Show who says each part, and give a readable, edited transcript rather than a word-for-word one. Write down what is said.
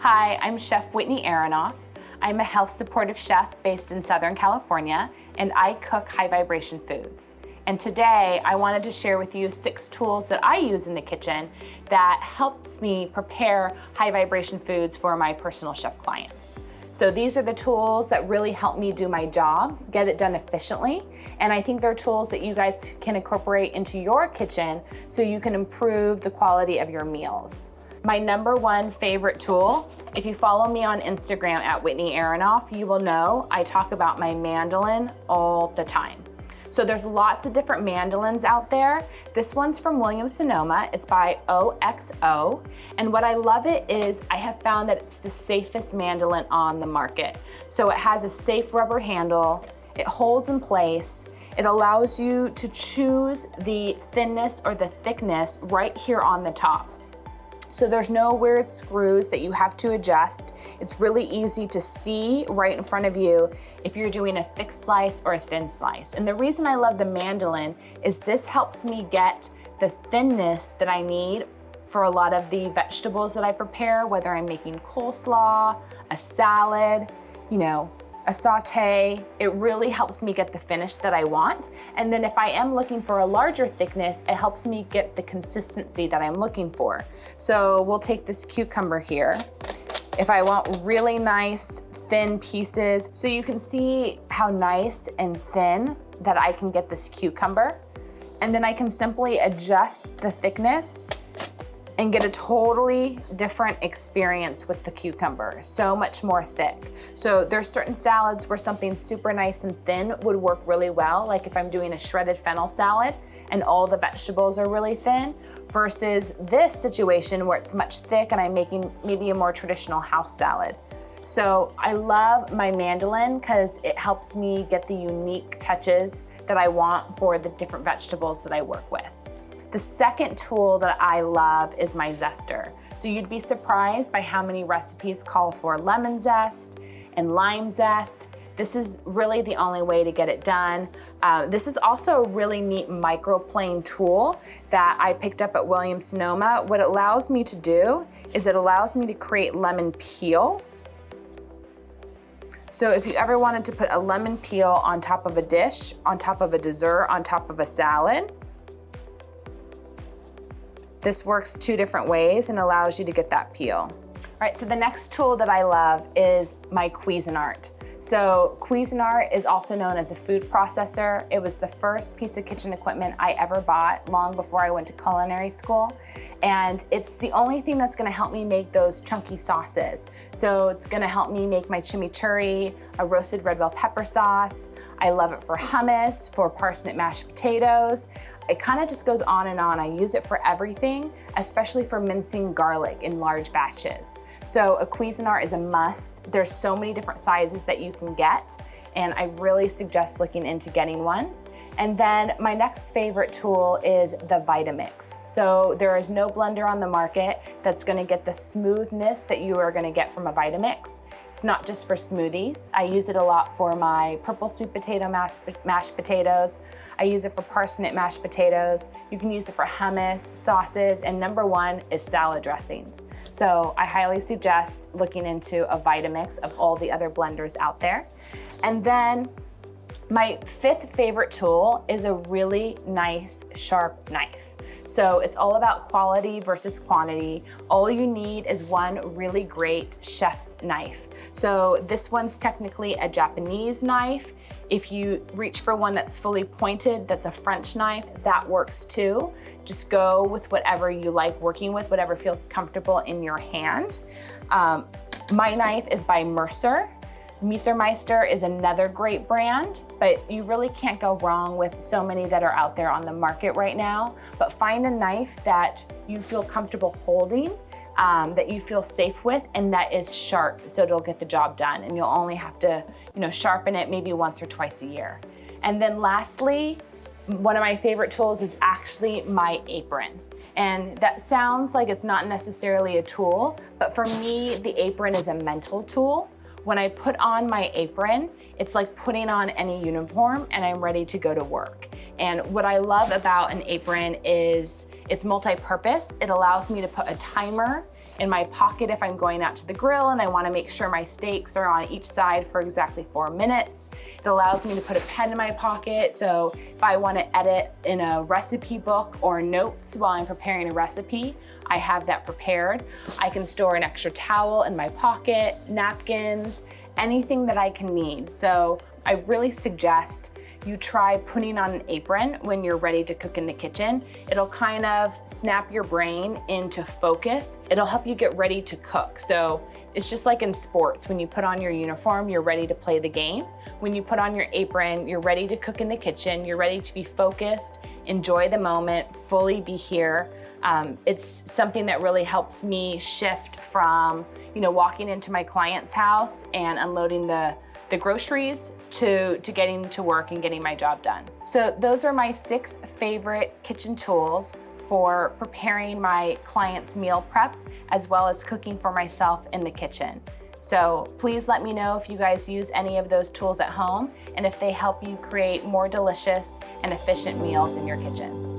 Speaker 1: Hi, I'm Chef Whitney Aronoff. I'm a health supportive chef based in Southern California, and I cook high vibration foods. And today I wanted to share with you 6 tools that I use in the kitchen that helps me prepare high vibration foods for my personal chef clients. So these are the tools that really help me do my job, get it done efficiently. And I think they're tools that you guys can incorporate into your kitchen so you can improve the quality of your meals. My number one favorite tool, if you follow me on Instagram at Whitney Aronoff, you will know I talk about my mandolin all the time. So there's lots of different mandolins out there. This one's from Williams-Sonoma. It's by OXO. And what I love it is I have found that it's the safest mandolin on the market. So it has a safe rubber handle. It holds in place. It allows you to choose the thinness or the thickness right here on the top. So there's no weird screws that you have to adjust. It's really easy to see right in front of you if you're doing a thick slice or a thin slice. And the reason I love the mandolin is this helps me get the thinness that I need for a lot of the vegetables that I prepare, whether I'm making coleslaw, a salad, a saute. It really helps me get the finish that I want. And then if I am looking for a larger thickness, it helps me get the consistency that I'm looking for. So we'll take this cucumber here. If I want really nice thin pieces, so you can see how nice and thin that I can get this cucumber. And then I can simply adjust the thickness and get a totally different experience with the cucumber, so much more thick. So there's certain salads where something super nice and thin would work really well, like if I'm doing a shredded fennel salad and all the vegetables are really thin, versus this situation where it's much thick and I'm making maybe a more traditional house salad. So I love my mandolin because it helps me get the unique touches that I want for the different vegetables that I work with. The second tool that I love is my zester. So you'd be surprised by how many recipes call for lemon zest and lime zest. This is really the only way to get it done. This is also a really neat microplane tool that I picked up at Williams-Sonoma. What it allows me to do is it allows me to create lemon peels. So if you ever wanted to put a lemon peel on top of a dish, on top of a dessert, on top of a salad, this works 2 different ways and allows you to get that peel. All right, so the next tool that I love is my Cuisinart. So Cuisinart is also known as a food processor. It was the first piece of kitchen equipment I ever bought long before I went to culinary school. And it's the only thing that's gonna help me make those chunky sauces. So it's gonna help me make my chimichurri, a roasted red bell pepper sauce. I love it for hummus, for parsnip mashed potatoes. It kind of just goes on and on. I use it for everything, especially for mincing garlic in large batches. So a Cuisinart is a must. There's so many different sizes that you can get, and I really suggest looking into getting one. And then my next favorite tool is the Vitamix. So there is no blender on the market that's gonna get the smoothness that you are gonna get from a Vitamix. It's not just for smoothies. I use it a lot for my purple sweet potato mashed potatoes. I use it for parsnip mashed potatoes. You can use it for hummus, sauces, and number one is salad dressings. So I highly suggest looking into a Vitamix of all the other blenders out there. And then my 5th favorite tool is a really nice sharp knife. So it's all about quality versus quantity. All you need is one really great chef's knife. So this one's technically a Japanese knife. If you reach for one that's fully pointed, that's a French knife, that works too. Just go with whatever you like working with, whatever feels comfortable in your hand. My knife is by Mercer. Meister is another great brand, but you really can't go wrong with so many that are out there on the market right now. But find a knife that you feel comfortable holding, that you feel safe with, and that is sharp, so it'll get the job done. And you'll only have to, sharpen it maybe once or twice a year. And then lastly, one of my favorite tools is actually my apron. And that sounds like it's not necessarily a tool, but for me, the apron is a mental tool. When I put on my apron, it's like putting on any uniform and I'm ready to go to work. And what I love about an apron is It's multi-purpose. It allows me to put a timer in my pocket if I'm going out to the grill and I want to make sure my steaks are on each side for exactly 4 minutes. It allows me to put a pen in my pocket, so if I want to edit in a recipe book or notes while I'm preparing a recipe, I have that prepared. I can store an extra towel in my pocket, napkins, anything that I can need. So I really suggest you try putting on an apron when you're ready to cook in the kitchen. It'll kind of snap your brain into focus. It'll help you get ready to cook. So it's just like in sports, when you put on your uniform, you're ready to play the game. When you put on your apron, you're ready to cook in the kitchen, you're ready to be focused, enjoy the moment, fully be here. It's something that really helps me shift from, walking into my client's house and unloading the groceries to getting to work and getting my job done. So those are my 6 favorite kitchen tools for preparing my client's meal prep, as well as cooking for myself in the kitchen. So please let me know if you guys use any of those tools at home and if they help you create more delicious and efficient meals in your kitchen.